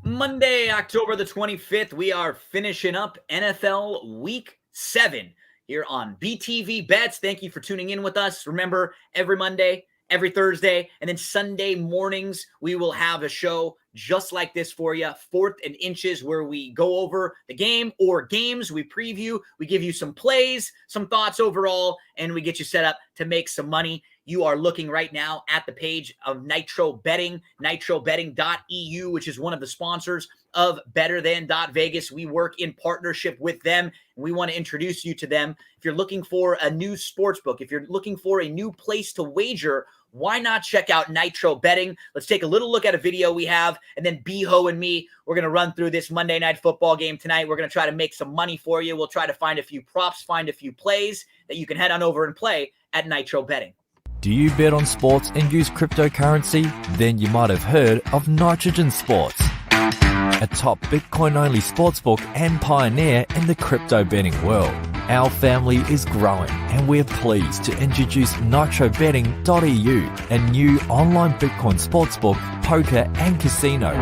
Monday, October the 25th, we are finishing up NFL Week 7 here on BTV Bets. Thank you for tuning in with us. Remember, every Monday, every Thursday, and then Sunday mornings, we will have a show just like this for you, Fourth and Inches, where we go over the game or games, we preview, we give you some plays, some thoughts overall, and we get you set up to make some money. You are looking right now at the page of Nitro Betting, nitrobetting.eu, which is one of the sponsors of BetterThan.Vegas. We work in partnership with them, and we want to introduce you to them. If you're looking for a new sports book, if you're looking for a new place to wager, why not check out Nitro Betting? Let's take a little look at a video we have, and then Beho and me, we're going to run through this Monday Night Football game tonight. We're going to try to make some money for you. We'll try to find a few props, find a few plays that you can head on over and play at Nitro Betting. Do you bet on sports and use cryptocurrency? Then you might have heard of Nitrogen Sports, a top Bitcoin-only sportsbook and pioneer in the crypto betting world. Our family is growing, and we're pleased to introduce nitrobetting.eu, a new online Bitcoin sportsbook, poker and casino,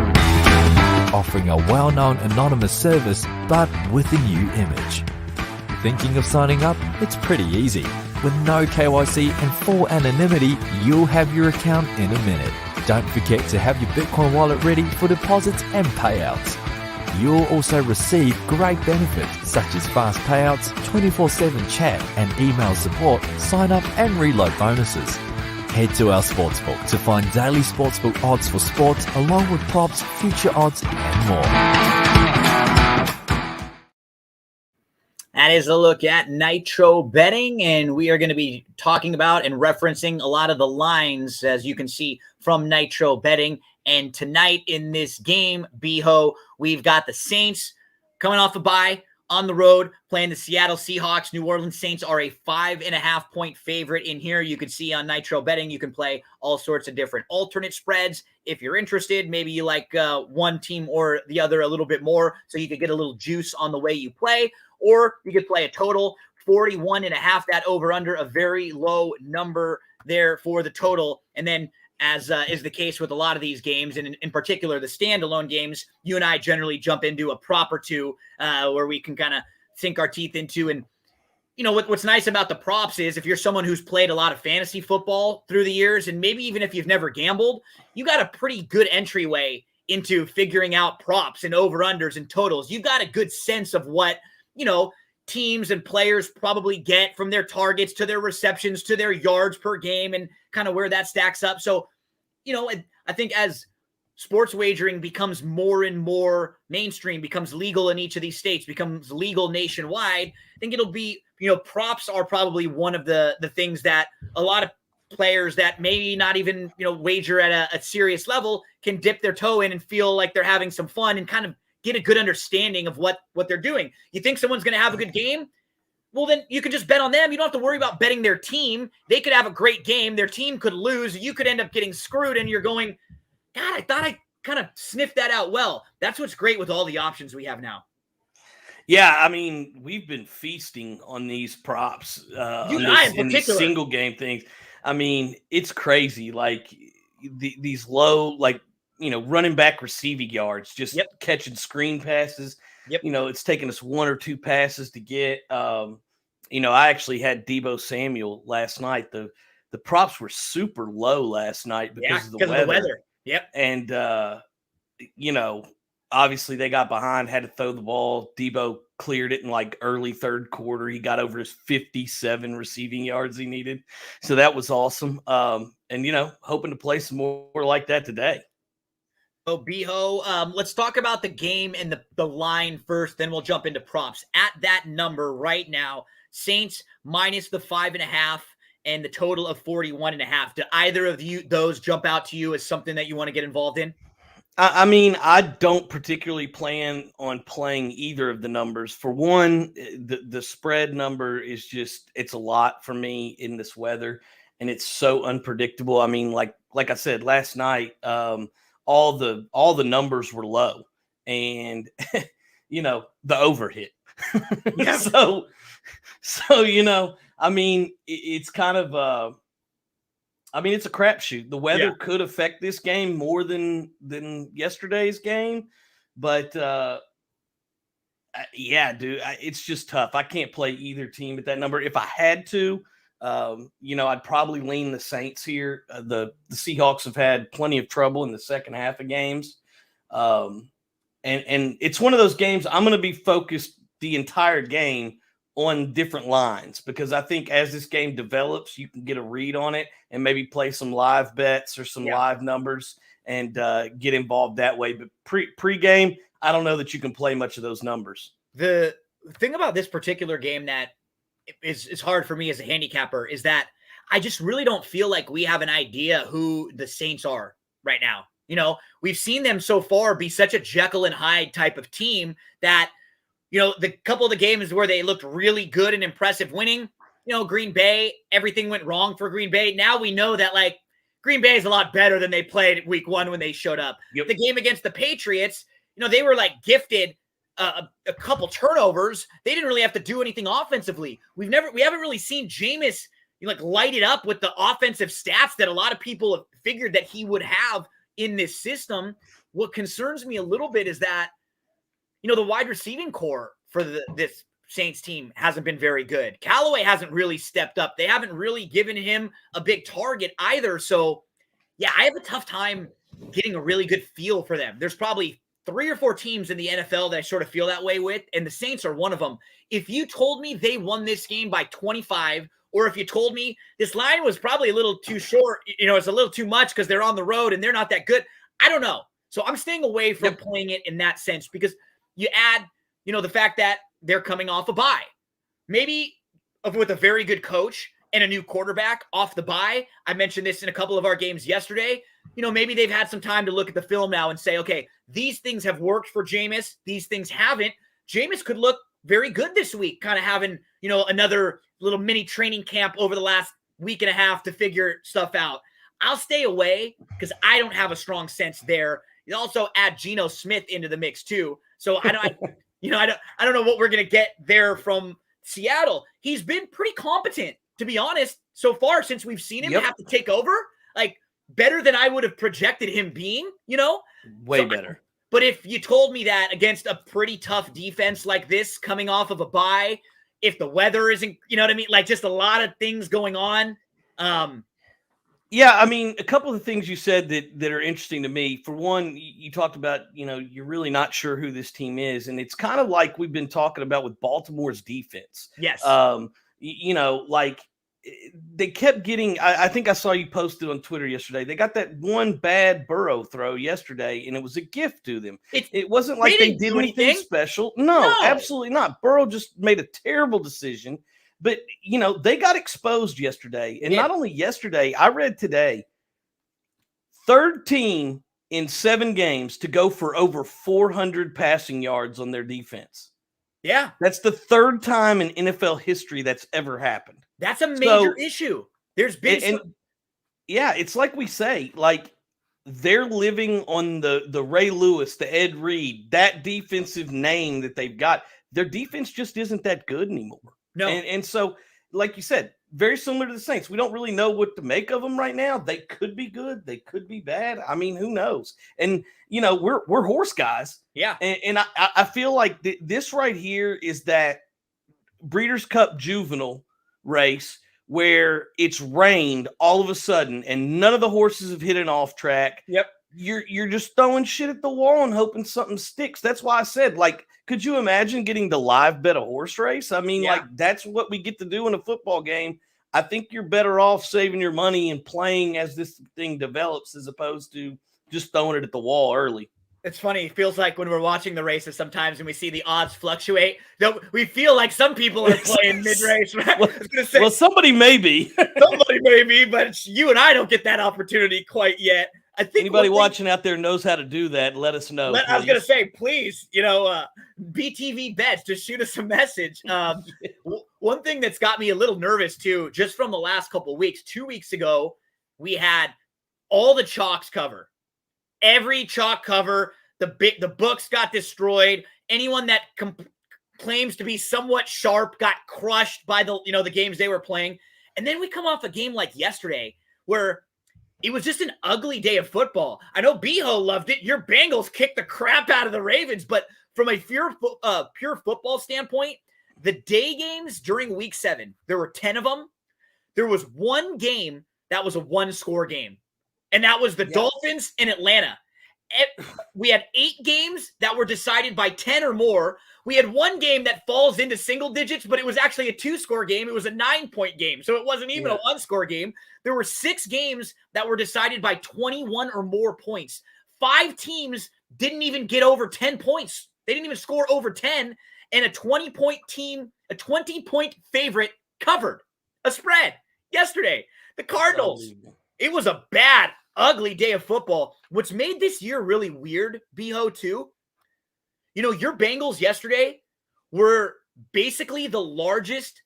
offering a well-known anonymous service but with a new image. Thinking of signing up? It's pretty easy. With no KYC and full anonymity, you'll have your account in a minute. Don't forget to have your Bitcoin wallet ready for deposits and payouts. You'll also receive great benefits such as fast payouts, 24/7 chat and email support, sign up and reload bonuses. Head to our sportsbook to find daily sportsbook odds for sports along with props, future odds and more. That is a look at Nitro Betting, and we are going to be talking about and referencing a lot of the lines, as you can see, from Nitro Betting. And tonight in this game, Beho, we've got the Saints coming off a bye on the road, playing the Seattle Seahawks. New Orleans Saints are a 5.5-point favorite in here. You can see on Nitro Betting, you can play all sorts of different alternate spreads. If you're interested, maybe you like one team or the other a little bit more, so you could get a little juice on the way you play. Or you could play a total 41.5, that over under, a very low number there for the total. And then, as is the case with a lot of these games, and in particular the standalone games, you and I generally jump into a prop or two where we can kind of sink our teeth into. And, you know, what's nice about the props is if you're someone who's played a lot of fantasy football through the years, and maybe even if you've never gambled, you got a pretty good entryway into figuring out props and over-unders and totals. You got a good sense of what, you know, teams and players probably get from their targets to their receptions to their yards per game and kind of where that stacks up. So, you know, I think as sports wagering becomes more and more mainstream, becomes legal in each of these states, becomes legal nationwide, I think it'll be, you know, props are probably one of the things that a lot of players that maybe not even, you know, wager at a serious level can dip their toe in and feel like they're having some fun and kind of get a good understanding of what they're doing. You think someone's going to have a good game? Well, then you can just bet on them. You don't have to worry about betting their team. They could have a great game. Their team could lose. You could end up getting screwed, and you're going, God, I thought I kind of sniffed that out well. That's what's great with all the options we have now. Yeah, I mean, we've been feasting on these props, in these single game things. I mean, it's crazy. Like these low, like, you know, running back receiving yards, just catching screen passes. You know, it's taken us one or two passes to get. You know, I actually had Deebo Samuel last night. The props were super low last night because of the weather. And, you know, obviously they got behind, had to throw the ball. Deebo cleared it in like early third quarter. He got over his 57 receiving yards he needed. So that was awesome. And, you know, hoping to play some more like that today. So, Beho, let's talk about the game and the line first, then we'll jump into props. At that number right now, Saints minus the 5.5 and the total of 41.5. Do either of those jump out to you as something that you want to get involved in? I mean, I don't particularly plan on playing either of the numbers. For one, the spread number is just, it's a lot for me in this weather, and it's so unpredictable. I mean, like I said last night, all the numbers were low, and you know, the over hit. So you know, I mean, it's kind of I mean, it's a crapshoot. The weather could affect this game more than yesterday's game. But yeah, dude, it's just tough. I can't play either team at that number. If I had to, I'd probably lean the Saints here. The Seahawks have had plenty of trouble in the second half of games. And it's one of those games I'm going to be focused the entire game on different lines, because I think as this game develops, you can get a read on it and maybe play some live bets or some live numbers and get involved that way. But pre-game, I don't know that you can play much of those numbers. The thing about this particular game that is hard for me as a handicapper is that I just really don't feel like we have an idea who the Saints are right now. We've seen them so far be such a Jekyll and Hyde type of team that, the couple of the games where they looked really good and impressive winning, Green Bay, everything went wrong for Green Bay. Now we know that Green Bay is a lot better than they played week 1 when they showed up. Yep. The game against the Patriots, they were gifted a couple turnovers. They didn't really have to do anything offensively. We haven't really seen Jameis light it up with the offensive stats that a lot of people have figured that he would have in this system. What concerns me a little bit is that, the wide receiving core for this Saints team hasn't been very good. Callaway hasn't really stepped up. They haven't really given him a big target either. So, yeah, I have a tough time getting a really good feel for them. There's probably 3 or 4 teams in the NFL that I sort of feel that way with, and the Saints are one of them. If you told me they won this game by 25, or if you told me this line was probably a little too short, it's a little too much because they're on the road and they're not that good, I don't know. So I'm staying away from playing it in that sense, because you add, the fact that they're coming off a bye. Maybe with a very good coach and a new quarterback off the bye. I mentioned this in a couple of our games yesterday. Maybe they've had some time to look at the film now and say, okay, these things have worked for Jameis. These things haven't. Jameis could look very good this week, kind of having, another little mini training camp over the last week and a half to figure stuff out. I'll stay away because I don't have a strong sense there. You also add Geno Smith into the mix too. So I don't know what we're going to get there from Seattle. He's been pretty competent, to be honest, so far since we've seen him have to take over. Better than I would have projected him being, Way better. But if you told me that against a pretty tough defense like this, coming off of a bye, if the weather isn't, just a lot of things going on. Yeah, I mean, a couple of the things you said that are interesting to me. For one, you talked about, you're really not sure who this team is. And it's kind of like we've been talking about with Baltimore's defense. Yes. They kept getting, I think I saw you posted on Twitter yesterday. They got that one bad Burrow throw yesterday, and it was a gift to them. It wasn't like they did anything special. No, absolutely not. Burrow just made a terrible decision. But, they got exposed yesterday. And not only yesterday, I read today, 3rd team in 7 games to go for over 400 passing yards on their defense. Yeah. That's the 3rd time in NFL history that's ever happened. That's a major issue. There's been it's like we say, they're living on the Ray Lewis, the Ed Reed, that defensive name that they've got. Their defense just isn't that good anymore. No. And so, like you said, very similar to the Saints. We don't really know what to make of them right now. They could be good. They could be bad. I mean, who knows? And, we're horse guys. Yeah. And I feel like this right here is that Breeders' Cup Juvenile race where it's rained all of a sudden and none of the horses have hit an off track. Yep. You're just throwing shit at the wall and hoping something sticks. That's why I said, could you imagine getting to live bet a horse race? I mean, that's what we get to do in a football game. I think you're better off saving your money and playing as this thing develops as opposed to just throwing it at the wall early. It's funny. It feels like when we're watching the races sometimes and we see the odds fluctuate, that we feel like some people are playing mid-race. Right? Well, somebody may be. Somebody may be, but you and I don't get that opportunity quite yet. I think anybody watching out there knows how to do that. Let us know. I was going to say, please, BTV bets, just shoot us a message. One thing that's got me a little nervous too, just from the last couple of weeks, 2 weeks ago, we had all the chalks cover. Every chalk cover, the books got destroyed. Anyone that claims to be somewhat sharp got crushed by the games they were playing. And then we come off a game like yesterday where it was just an ugly day of football. I know Beho loved it. Your Bengals kicked the crap out of the Ravens, but from a pure football standpoint, the day games during week 7, there were 10 of them. There was one game that was a one-score game, and that was the Dolphins in Atlanta. We had 8 games that were decided by 10 or more. We had one game that falls into single digits, but it was actually a 2-score game. It was a 9-point game, so it wasn't even a 1-score game. There were 6 games that were decided by 21 or more points. 5 teams didn't even get over 10 points. They didn't even score over 10, and a 20-point team, a 20-point favorite covered a spread yesterday. The Cardinals. It was a bad, ugly day of football. What's made this year really weird, Beho, too, your Bengals yesterday were basically the largest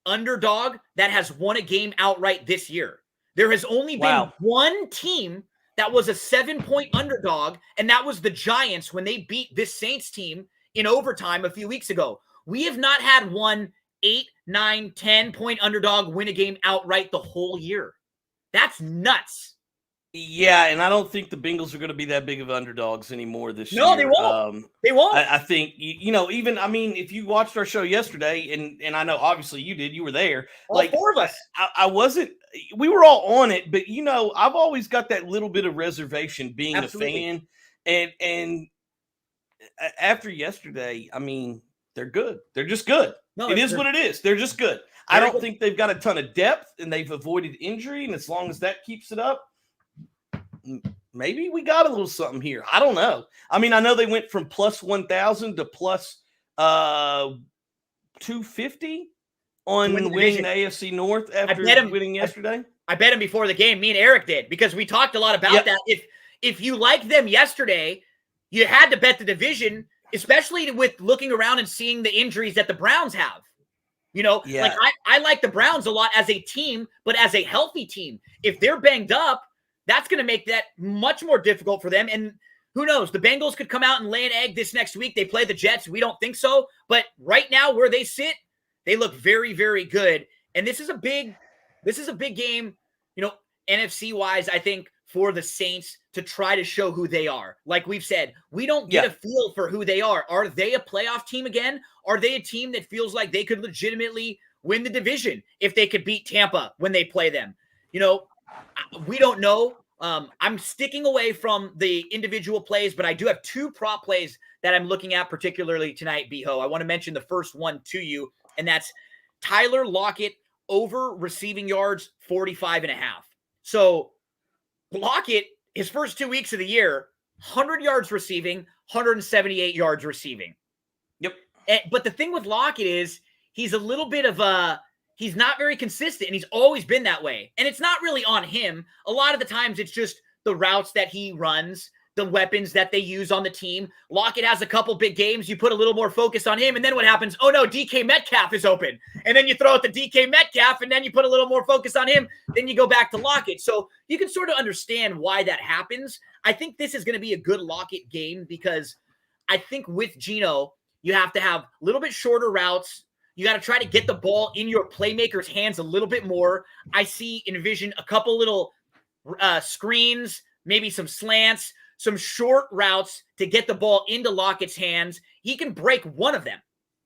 underdog that has won a game outright this year. There has only been one team that was a 7-point underdog, and that was the Giants when they beat this Saints team in overtime a few weeks ago. We have not had one 8, 9, 10-point underdog win a game outright the whole year. That's nuts. Yeah, and I don't think the Bengals are going to be that big of underdogs anymore this year. No, they won't. They won't. I think, even, if you watched our show yesterday, and I know obviously you did, you were there. All 4 of us. I wasn't, we were all on it, but, I've always got that little bit of reservation being a fan. And after yesterday, they're good. They're just good. No, it is what it is. They're just good. I don't think they've got a ton of depth, and they've avoided injury, and as long as that keeps it up, maybe we got a little something here. I don't know. I know they went from plus 1,000 to plus 250 on winning the AFC North after winning yesterday. I bet him before the game. Me and Eric did, because we talked a lot about that. If you liked them yesterday, you had to bet the division, especially with looking around and seeing the injuries that the Browns have. I like the Browns a lot as a team, but as a healthy team. If they're banged up, that's going to make that much more difficult for them. And who knows? The Bengals could come out and lay an egg this next week. They play the Jets. We don't think so. But right now, where they sit, they look very, very good. And this is a big game, NFC-wise, I think, for the Saints to try to show who they are. Like we've said, we don't get a feel for who they are. Are they a playoff team again? Are they a team that feels like they could legitimately win the division if they could beat Tampa when they play them? We don't know. I'm sticking away from the individual plays, but I do have 2 prop plays that I'm looking at particularly tonight, Beho. I want to mention the first one to you, and that's Tyler Lockett over receiving yards 45.5. So Lockett, his first 2 weeks of the year, 100 yards receiving, 178 yards receiving. Yep. But the thing with Lockett is he's a little bit of he's not very consistent, and he's always been that way. And it's not really on him. A lot of the times it's just the routes that he runs, the weapons that they use on the team. Lockett has a couple big games. You put a little more focus on him, and then what happens? Oh, no, DK Metcalf is open. And then you throw out the DK Metcalf, and then you put a little more focus on him. Then you go back to Lockett. So you can sort of understand why that happens. I think this is going to be a good Lockett game because I think with Geno, you have to have a little bit shorter routes. You got to try to get the ball in your playmakers' hands a little bit more. I envision a couple little screens, maybe some slants, some short routes to get the ball into Lockett's hands. He can break one of them.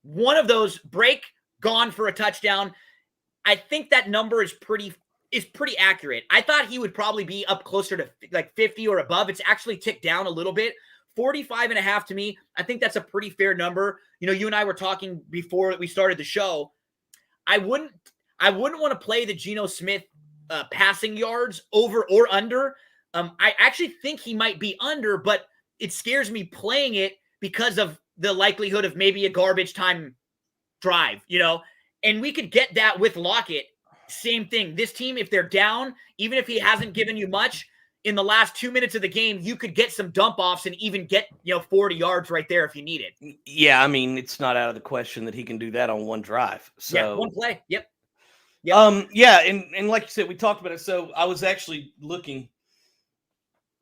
One of those break, gone for a touchdown. I think that number is pretty accurate. I thought he would probably be up closer to like 50 or above. It's actually ticked down a little bit. 45.5 to me, I think that's a pretty fair number. You and I were talking before we started the show. I wouldn't want to play the Geno Smith passing yards over or under. I actually think he might be under, but it scares me playing it because of the likelihood of maybe a garbage time drive, and we could get that with Lockett. Same thing. This team, if they're down, even if he hasn't given you much, in the last 2 minutes of the game, you could get some dump offs and even get, 40 yards right there if you need it. Yeah. It's not out of the question that he can do that on one drive. So yeah, one play. Yep. Yeah. And like you said, we talked about it. So I was actually looking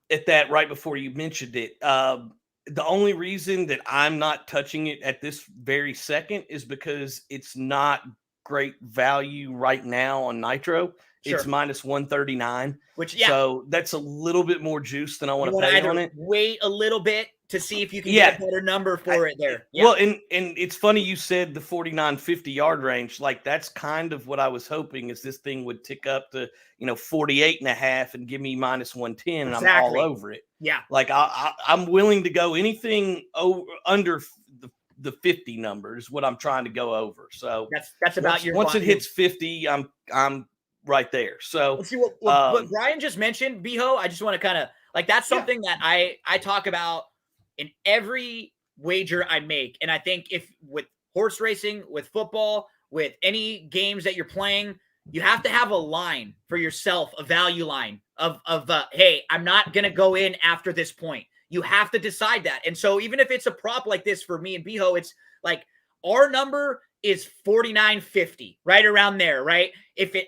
at that right before you mentioned it. The only reason that I'm not touching it at this very second is because it's not great value right now on Nitro. It's minus 139. Which, so that's a little bit more juice than I want to pay on it. Wait a little bit to see if you can get a better number for it there. Well, and it's funny you said the 49, 50 yard range. Like, that's kind of what I was hoping, is this thing would tick up to, 48 and a half and give me minus 110, and I'm all over it. Yeah. Like, I'm willing to go anything under the 50 number is what I'm trying to go over. So that's about once it hits 50, I'm right there. So let's see what Brian just mentioned, Biho. I just want to kind of that's something that I talk about in every wager I make. And I think if with horse racing, with football, with any games that you're playing, you have to have a line for yourself, a value line of hey, I'm not going to go in after this point. You have to decide that. And so even if it's a prop like this for me and Biho, it's like our number is 49.50, right around there, right?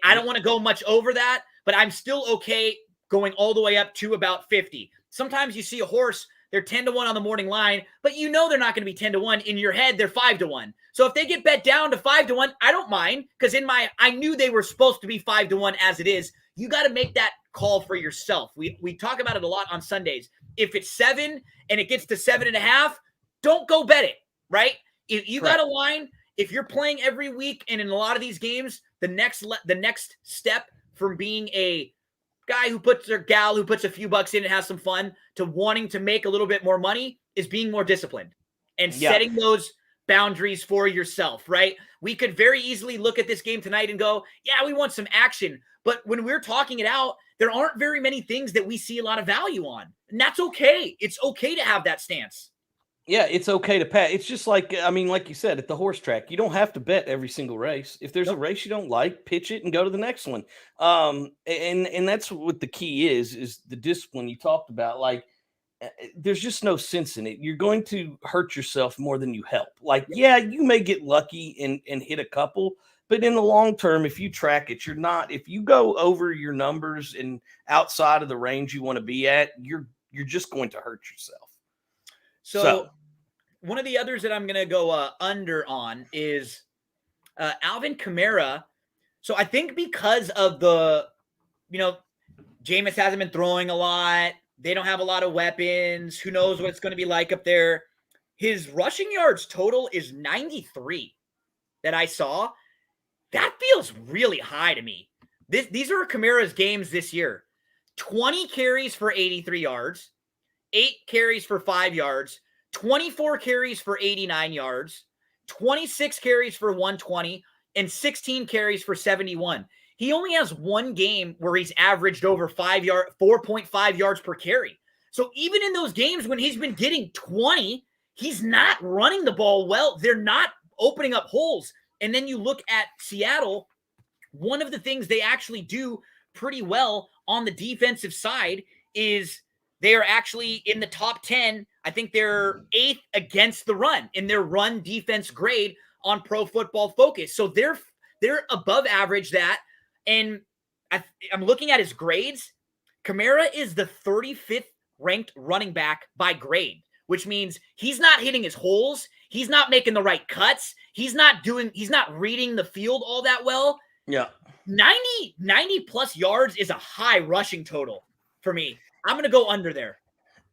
I don't want to go much over that, but I'm still okay going all the way up to about 50. Sometimes you see a horse, they're 10-1 on the morning line, but they're not going to be 10-1. In your head, they're 5-1. So if they get bet down to 5-1, I don't mind, because I knew they were supposed to be 5-1 as it is. You got to make that call for yourself. We talk about it a lot on Sundays. If it's 7 and it gets to 7.5, don't go bet it, right? If you got a line, if you're playing every week and in a lot of these games, the next step from being a guy who puts a few bucks in and has some fun to wanting to make a little bit more money is being more disciplined and setting those boundaries for yourself, right? We could very easily look at this game tonight and go, yeah, we want some action. But when we're talking it out, there aren't very many things that we see a lot of value on. And that's okay. It's okay to have that stance. Yeah, it's okay to pat. It's just like you said, at the horse track, you don't have to bet every single race. If there's a race you don't like, pitch it and go to the next one. And that's what the key is the discipline you talked about. Like, there's just no sense in it. You're going to hurt yourself more than you help. Like, yeah, you may get lucky and hit a couple, but in the long term, if you track it, if you go over your numbers and outside of the range you want to be at, you're just going to hurt yourself. So one of the others that I'm going to go under on is Alvin Kamara. So I think because of Jameis hasn't been throwing a lot. They don't have a lot of weapons. Who knows what it's going to be like up there. His rushing yards total is 93 that I saw. That feels really high to me. These are Kamara's games this year. 20 carries for 83 yards, 8 carries for 5 yards, 24 carries for 89 yards, 26 carries for 120, and 16 carries for 71. He only has one game where he's averaged over 4.5 yards per carry. So even in those games when he's been getting 20, he's not running the ball well. They're not opening up holes. And then you look at Seattle, one of the things they actually do pretty well on the defensive side is they are actually in the top 10. I think they're 8th against the run in their run defense grade on Pro Football Focus. So they're above average that. And I'm looking at his grades. Kamara is the 35th ranked running back by grade, which means he's not hitting his holes. He's not making the right cuts. He's not reading the field all that well. Yeah. 90 plus yards is a high rushing total for me. I'm going to go under there.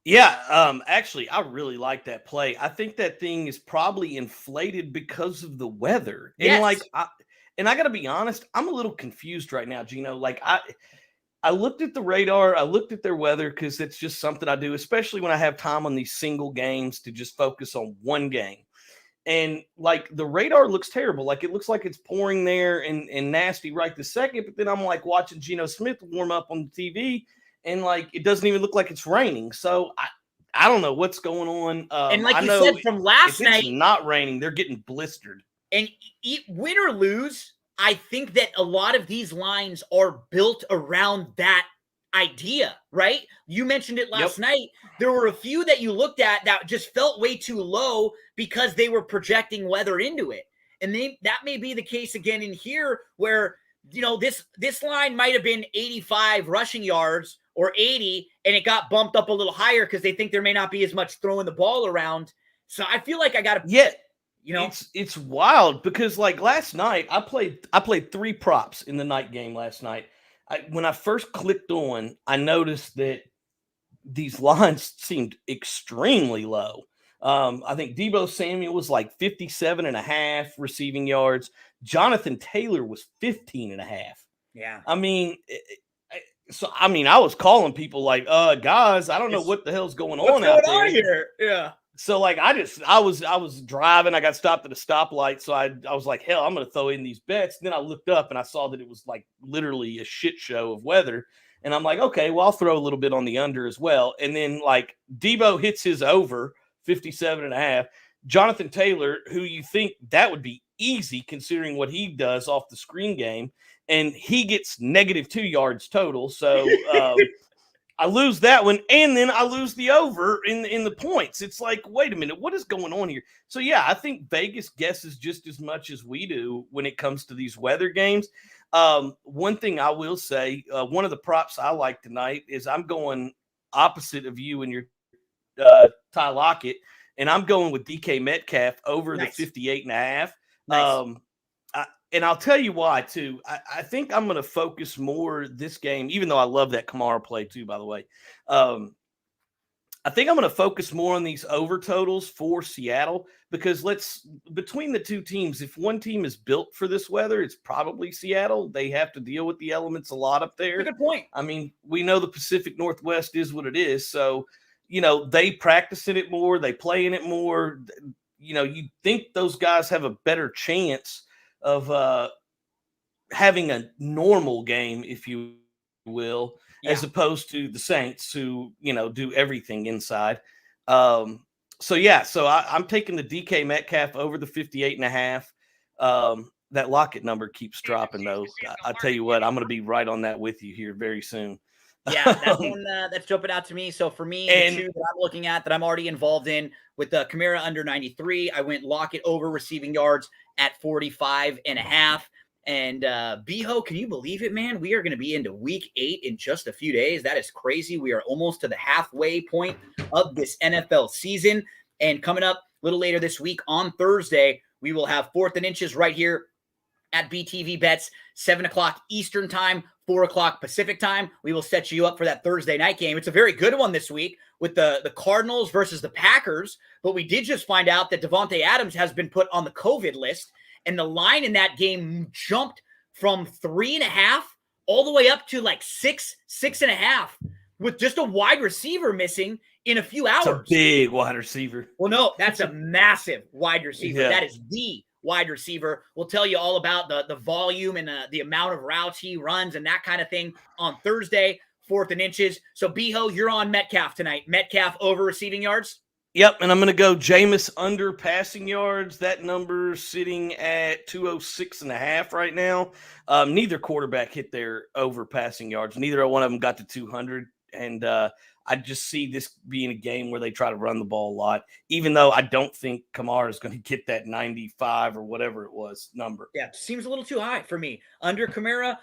Yeah. Actually, I really like that play. I think that thing is probably inflated because of the weather. Yes. And I got to be honest, I'm a little confused right now, Gino. Like, I looked at the radar. I looked at their weather because it's just something I do, especially when I have time on these single games to just focus on one game. And, like, the radar looks terrible. Like, it looks like it's pouring there and nasty right this second. But then I'm, like, watching Geno Smith warm up on the TV, and, like, it doesn't even look like it's raining. So, I don't know what's going on. And like you said from last night, it's not raining. They're getting blistered. And win or lose, I think that a lot of these lines are built around that idea, right? You mentioned it last night. There were a few that you looked at that just felt way too low because they were projecting weather into it. And that may be the case again in here where, this line might have been 85 rushing yards or 80, and it got bumped up a little higher because they think there may not be as much throwing the ball around. So I feel like I got to... Yeah. It's wild because, like, last night I played 3 props in the night game last night, when I first clicked on, I noticed that these lines seemed extremely low. I think Deebo Samuel was like 57.5 receiving yards. Jonathan Taylor was 15.5. Yeah. I mean, I was calling people like, guys, I don't know what the hell's going on out there here. Yeah. So like I was driving, I got stopped at a stoplight, so I was like, hell, I'm gonna throw in these bets. And then I looked up and I saw that it was like literally a shit show of weather. And I'm like, okay, well, I'll throw a little bit on the under as well. And then like Debo hits his over 57.5. Jonathan Taylor, who you think that would be easy considering what he does off the screen game, and he gets -2 yards total. So I lose that one, and then I lose the over in the points. It's like, wait a minute, what is going on here? So, yeah, I think Vegas guesses just as much as we do when it comes to these weather games. One thing I will say, one of the props I like tonight is I'm going opposite of you and your Ty Lockett, and I'm going with DK Metcalf over the 58.5. Nice. And I'll tell you why, too. I think I'm going to focus more this game, even though I love that Kamara play, too, by the way. I think I'm going to focus more on these over totals for Seattle because between the two teams, if one team is built for this weather, it's probably Seattle. They have to deal with the elements a lot up there. Good point. I mean, we know the Pacific Northwest is what it is. So, they practice in it more. They play in it more. You think those guys have a better chance of having a normal game, if you will, as opposed to the Saints who, do everything inside. So I'm taking the DK Metcalf over the 58.5. That Lockett number keeps dropping, though. I tell you what, I'm going to be right on that with you here very soon. Yeah, that one that's jumping out to me. So for me, the two that I'm looking at that I'm already involved in with the Kamara under 93, I went Lockett over receiving yards at 45.5. And Beho, can you believe it, man? We are going to be into week 8 in just a few days. That is crazy. We are almost to the halfway point of this NFL season. And coming up a little later this week on Thursday, we will have 4th and Inches right here at BTV Bets, 7 o'clock Eastern time, 4 o'clock Pacific time. We will set you up for that Thursday night game. It's a very good one this week with the Cardinals versus the Packers. But we did just find out that Devontae Adams has been put on the COVID list. And the line in that game jumped from 3.5 all the way up to like 6.5 with just a wide receiver missing in a few hours. It's a big wide receiver. Well, no, that's a massive wide receiver. Yeah. That is the wide receiver. We'll tell you all about the volume and the amount of routes he runs and that kind of thing on Thursday, 4th and Inches. So, Beho, you're on Metcalf tonight. Metcalf over receiving yards? Yep, and I'm going to go Jameis under passing yards. That number sitting at 206.5 right now. Neither quarterback hit their over passing yards. Neither one of them got to 200. And I just see this being a game where they try to run the ball a lot, even though I don't think Kamara is going to get that 95 or whatever it was number. Yeah, seems a little too high for me. Under Kamara,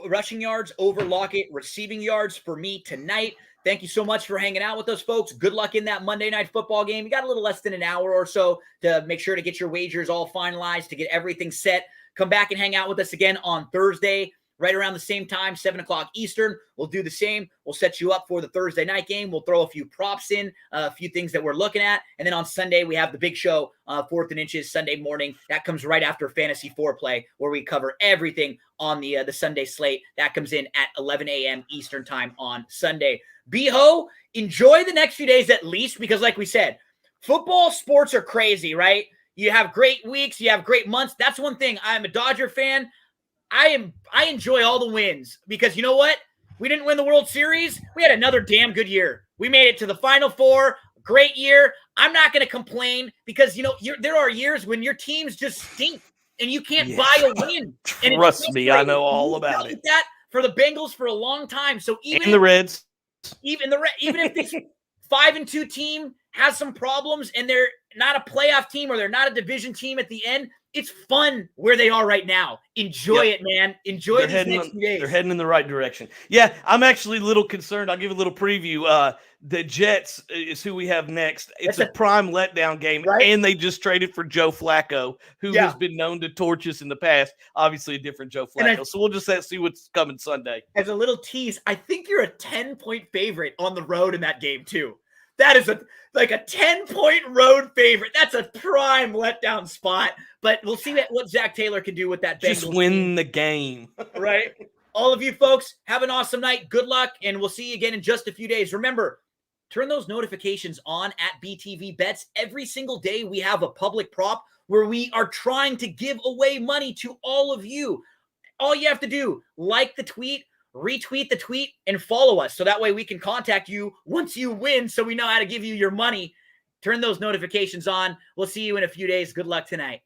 rushing yards, over Lockett, receiving yards for me tonight. Thank you so much for hanging out with us, folks. Good luck in that Monday Night Football game. You got a little less than an hour or so to make sure to get your wagers all finalized, to get everything set. Come back and hang out with us again on Thursday, right around the same time, 7 o'clock Eastern. We'll do the same. We'll set you up for the Thursday night game. We'll throw a few props in, a few things that we're looking at. And then on Sunday, we have the big show, 4th and Inches, Sunday morning. That comes right after Fantasy Foreplay, where we cover everything on the Sunday slate. That comes in at 11 a.m. Eastern time on Sunday. Beho, enjoy the next few days at least, because like we said, football sports are crazy, right? You have great weeks. You have great months. That's one thing. I'm a Dodger fan. I enjoy all the wins because you know what? We didn't win the World Series. We had another damn good year. We made it to the Final Four. Great year. I'm not going to complain because, there are years when your teams just stink and you can't buy a win. Trust me, I know all about it. That for the Bengals for a long time. So even the Reds, even if this 5-2 team has some problems and they're not a playoff team or they're not a division team at the end, it's fun where they are right now. Enjoy it, man. Enjoy these next few days. They're heading in the right direction. Yeah, I'm actually a little concerned. I'll give a little preview. The Jets is who we have next. It's a prime letdown game, right? And they just traded for Joe Flacco, who has been known to torch us in the past. Obviously, a different Joe Flacco. So we'll just see what's coming Sunday. As a little tease, I think you're a 10-point favorite on the road in that game, too. That is like a 10-point road favorite. That's a prime letdown spot. But we'll see what Zach Taylor can do with that. Just win the game. Right? All of you folks, have an awesome night. Good luck, and we'll see you again in just a few days. Remember, turn those notifications on at BTV Bets. Every single day we have a public prop where we are trying to give away money to all of you. All you have to do, like the tweet, retweet the tweet, and follow us. So that way we can contact you once you win so we know how to give you your money. Turn those notifications on. We'll see you in a few days. Good luck tonight.